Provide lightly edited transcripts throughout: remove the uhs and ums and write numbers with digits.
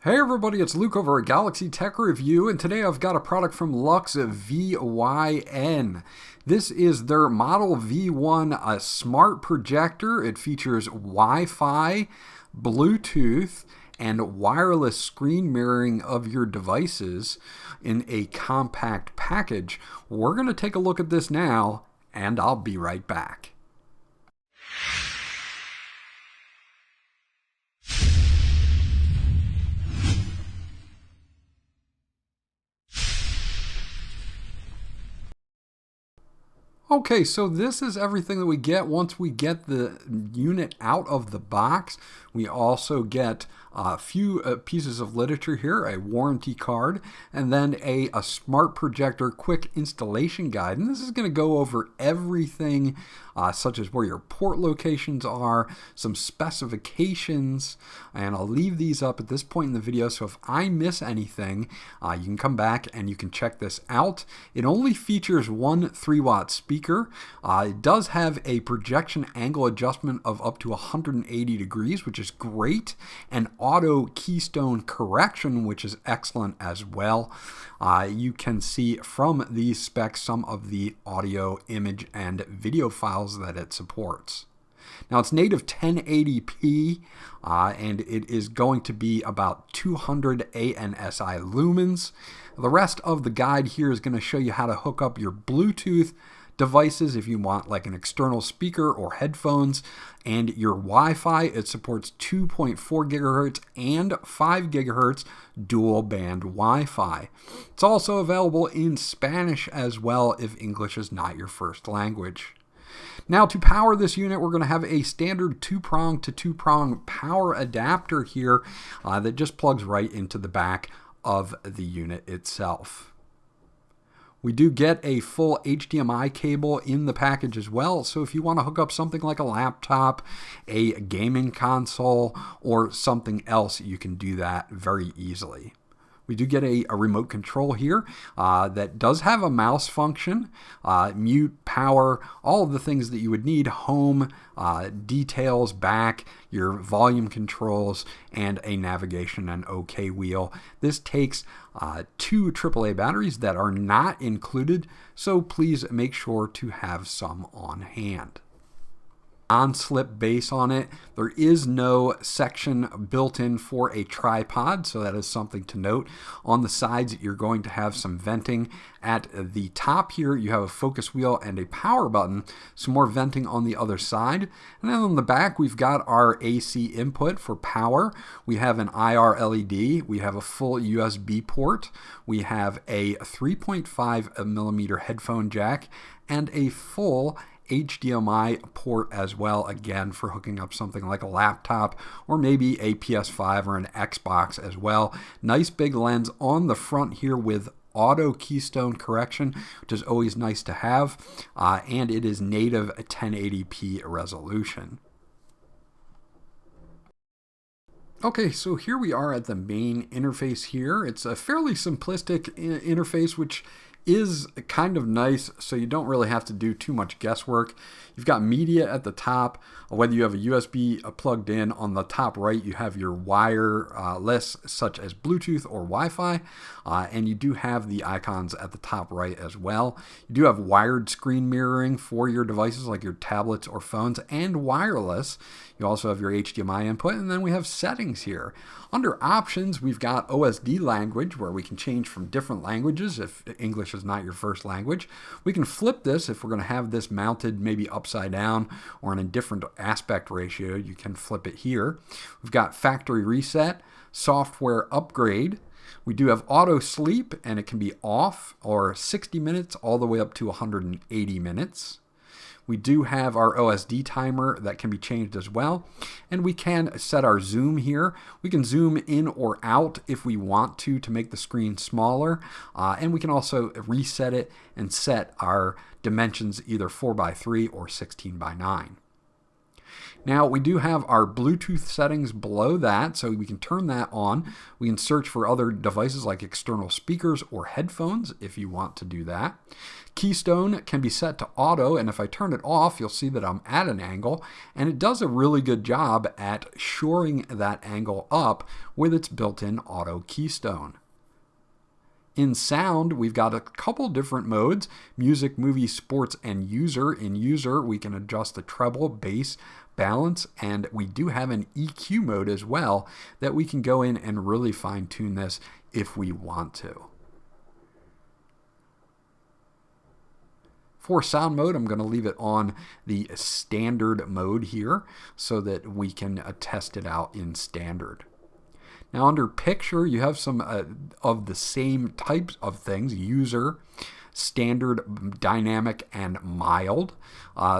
Hey everybody, it's Luke over at Galaxy Tech Review, and today I've got a product from LUXVYN. This is their Model V1 a smart projector. It features Wi-Fi, Bluetooth, and wireless screen mirroring of your devices in a compact package. We're going to take a look at this now, and I'll be right back. Okay, so this is everything that we get once we get the unit out of the box. We also get a few pieces of literature here, a warranty card, and then a smart projector quick installation guide. And this is going to go over everything such as where your port locations are, some specifications, and I'll leave these up at this point in the video, so if I miss anything, you can come back and you can check this out. It only features one 3-watt speaker. It does have a projection angle adjustment of up to 180 degrees, which is great, and auto keystone correction, which is excellent as well. You can see from these specs some of the audio, image, and video files that it supports. Now it's native 1080p and it is going to be about 200 ANSI lumens. The rest of the guide here is going to show you how to hook up your Bluetooth devices if you want like an external speaker or headphones, and your Wi-Fi. It supports 2.4 gigahertz and 5 gigahertz dual band Wi-Fi. It's also available in Spanish as well if English is not your first language. Now to power this unit, we're going to have a standard 2-prong to 2-prong power adapter here that just plugs right into the back of the unit itself. We do get a full HDMI cable in the package as well, so if you want to hook up something like a laptop, a gaming console, or something else, you can do that very easily. We do get a remote control here that does have a mouse function, mute, power, all of the things that you would need, home, details, back, your volume controls, and a navigation and OK wheel. This takes 2 AAA batteries that are not included, so please make sure to have some on hand. Non-slip base on it. There is no section built in for a tripod, so that is something to note. On the sides, you're going to have some venting. At the top here, you have a focus wheel and a power button, some more venting on the other side. And then on the back, we've got our AC input for power. We have an IR LED. We have a full USB port. We have a 3.5 millimeter headphone jack and a full HDMI port as well, again for hooking up something like a laptop or maybe a PS5 or an Xbox as well. Nice big lens on the front here with auto keystone correction, which is always nice to have, and it is native 1080p resolution. Okay, so here we are at the main interface here. It's a fairly simplistic interface, which is kind of nice, so you don't really have to do too much guesswork. You've got media at the top, whether you have a USB plugged in. On the top right, you have your wireless, such as Bluetooth or Wi-Fi, and you do have the icons at the top right as well. You do have wired screen mirroring for your devices like your tablets or phones, and wireless. You also have your HDMI input, and then we have settings here. Under options, we've got OSD language, where we can change from different languages if English is not your first language. We can flip this if we're going to have this mounted maybe upside down or in a different aspect ratio. You can flip it here. We've got factory reset, software upgrade. We do have auto sleep, and it can be off or 60 minutes all the way up to 180 minutes. We do have our OSD timer that can be changed as well. And we can set our zoom here. We can zoom in or out if we want to make the screen smaller. And we can also reset it and set our dimensions either 4:3 or 16:9. Now we do have our Bluetooth settings below that, so we can turn that on. We can search for other devices like external speakers or headphones if you want to do that. Keystone can be set to auto, and if I turn it off, you'll see that I'm at an angle, and it does a really good job at shoring that angle up with its built-in auto keystone. In sound, we've got a couple different modes: music, movie, sports, and user. In user, we can adjust the treble, bass, balance, and we do have an EQ mode as well that we can go in and really fine-tune this if we want to. For sound mode, I'm going to leave it on the standard mode here so that we can test it out in standard. Now under picture, you have some of the same types of things: user, standard, dynamic, and mild.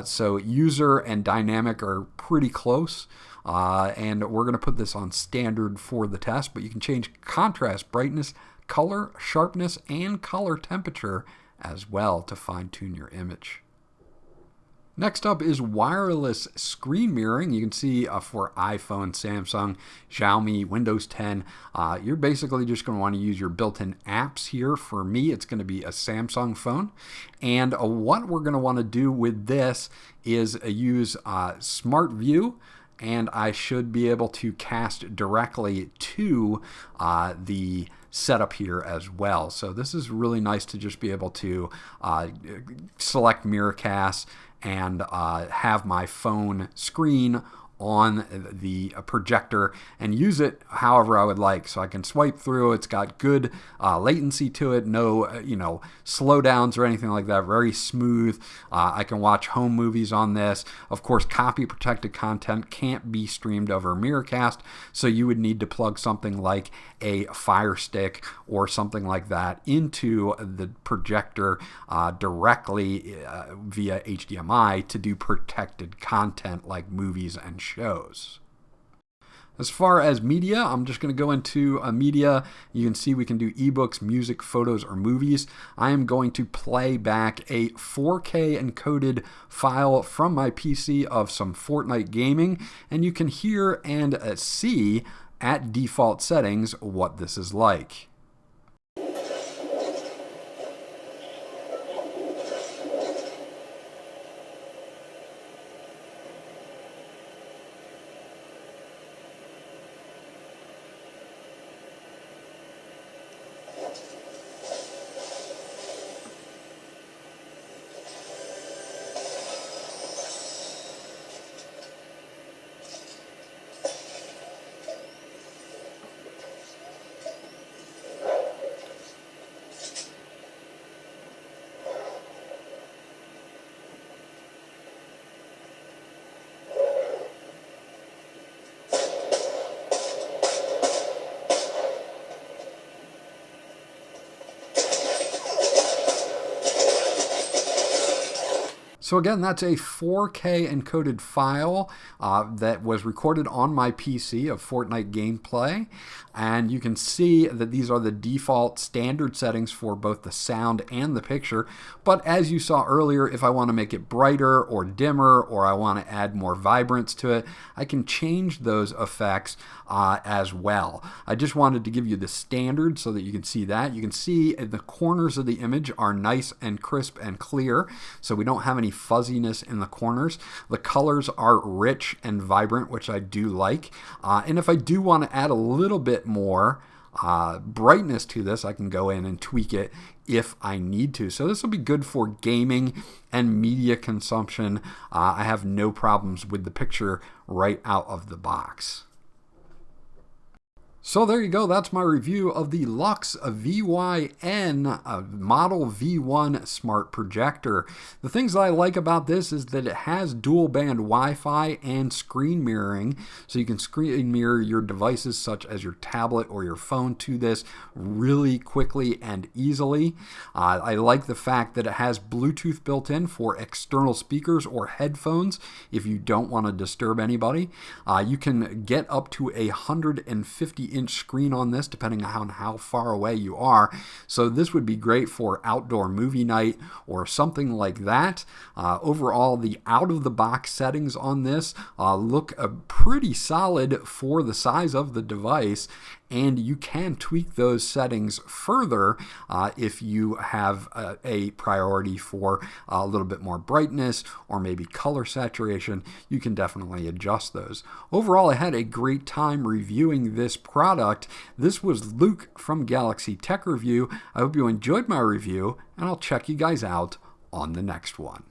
So user and dynamic are pretty close. And we're going to put this on standard for the test, but you can change contrast, brightness, color, sharpness, and color temperature as well to fine-tune your image. Next up is wireless screen mirroring. You can see for iPhone, Samsung, Xiaomi, Windows 10, you're basically just going to want to use your built-in apps here. For me, it's going to be a Samsung phone. And what we're going to want to do with this is use Smart View, and I should be able to cast directly to the setup here as well. So this is really nice to just be able to select Miracast and have my phone screen on the projector and use it however I would like. So I can swipe through. It's got good latency to it, no slowdowns or anything like that. Very smooth. I can watch home movies on this. Of course, copy protected content can't be streamed over Miracast, so you would need to plug something like a Fire Stick or something like that into the projector directly via HDMI to do protected content like movies and shows. As far as media, I'm just going to go into media. You can see we can do ebooks, music, photos, or movies. I am going to play back a 4K encoded file from my PC of some Fortnite gaming, and you can hear and see at default settings what this is like. So again, that's a 4K encoded file that was recorded on my PC of Fortnite gameplay. And you can see that these are the default standard settings for both the sound and the picture. But as you saw earlier, if I want to make it brighter or dimmer, or I want to add more vibrance to it, I can change those effects as well. I just wanted to give you the standard so that you can see that. You can see the corners of the image are nice and crisp and clear, so we don't have any fuzziness in the corners. The colors are rich and vibrant, which I do like. And if I do want to add a little bit more brightness to this, I can go in and tweak it if I need to. So this will be good for gaming and media consumption. I have no problems with the picture right out of the box. So there you go, that's my review of the LUXVYN Model V1 Smart Projector. The things that I like about this is that it has dual band Wi-Fi and screen mirroring, so you can screen mirror your devices such as your tablet or your phone to this really quickly and easily. I like the fact that it has Bluetooth built in for external speakers or headphones if you don't want to disturb anybody. You can get up to 150 3-inch screen on this, depending on how far away you are. So this would be great for outdoor movie night or something like that. Overall, the out-of-the-box settings on this look pretty solid for the size of the device, and you can tweak those settings further if you have a priority for a little bit more brightness or maybe color saturation. You can definitely adjust those. Overall, I had a great time reviewing this product. This was Luke from Galaxy Tech Review. I hope you enjoyed my review, and I'll check you guys out on the next one.